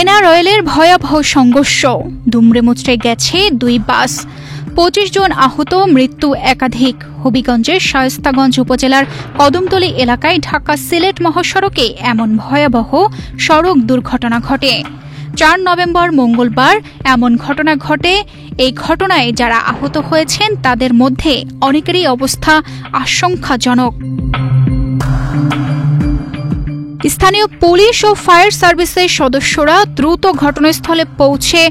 এনআরএলের ভয়াবহ সংঘর্ষ, দুমড়ে মুচড়ে গেছে 2 বাস, 25 জন আহত, মৃত্যু একাধিক। হবিগঞ্জের শায়েস্তাগঞ্জ উপজেলার কদমতলী এলাকায় ঢাকা সিলেট মহাসড়কে এমন ভয়াবহ সড়ক দুর্ঘটনা ঘটে। 4 নভেম্বর মঙ্গলবার এমন ঘটনা ঘটে। এই ঘটনায় যারা আহত হয়েছেন তাদের মধ্যে অনেকেরই অবস্থা আশঙ্কাজনক। স্থানীয় পুলিশ ও ফায়ার সার্ভিসের সদস্যরা দ্রুত ঘটনাস্থলে পৌঁছে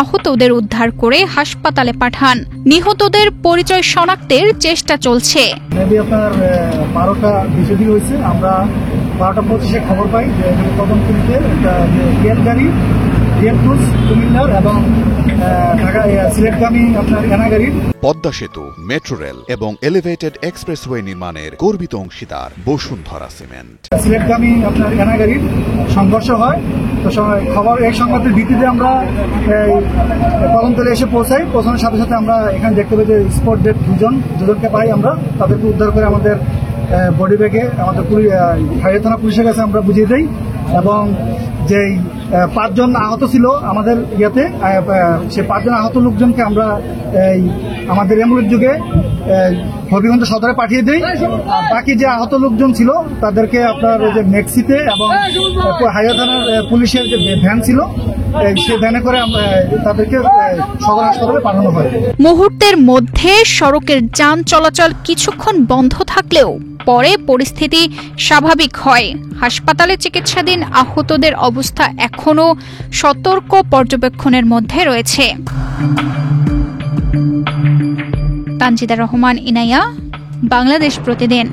আহতদের উদ্ধার করে হাসপাতালে পাঠান। নিহতদের পরিচয় শনাক্তের চেষ্টা চলছে। আপনার 12টা বিজেপি হয়েছে। আমরা 12টা 25-এ খবর পাই যে কদমতলীতে একটা গাড়ি কুমিল্লার এবং সিলেটগামী আপনার এনা গাড়ি। পদ্মা সেতু, মেট্রো রেল এবং এলিভেটেড এক্সপ্রেসওয়ে নির্মাণের গর্বিত অংশীদার বসুন্ধরা সিমেন্ট। সিলেটগামী আপনার এনা গাড়ির সংঘর্ষ হয়। তো খবর এই সংবাদের ভিত্তিতে আমরা কদমতলী এসে পৌঁছানোর সাথে সাথে আমরা এখানে দেখতে পাই যে স্পট ডেড দুজনকে পাই। আমরা তাদেরকে উদ্ধার করে আমাদের বডি ব্যাগে আমাদের হাইওয়ে থানা পুলিশের কাছে আমরা বুঝিয়ে দিই এবং যেই 5 জন আহত ছিল আমাদের ইয়েতে, সে 5 জন আহত লোকজনকে আমরা আমাদের অ্যাম্বুলেন্স যুগে হবিগঞ্জ সদরে পাঠিয়ে দিই। আর বাকি যে আহত লোকজন ছিল তাদেরকে আপনার যে মেক্সিতে এবং হাইওয়ে থানার পুলিশের যে ভ্যান ছিল সে ভ্যানে করে তাদেরকে সদর হাসপাতালে পাঠানো হয়। মুহূর্তের মধ্যে সড়কের যান চলাচল কিছুক্ষণ বন্ধ থাকলেও পরে পরিস্থিতি স্বাভাবিক হয়। হাসপাতালে চিকিৎসাধীন আহতদের অবস্থা এখনও সতর্ক পর্যবেক্ষণের মধ্যে রয়েছে। তানজিদা রহমান, ইনায়া, বাংলাদেশ প্রতিদিন।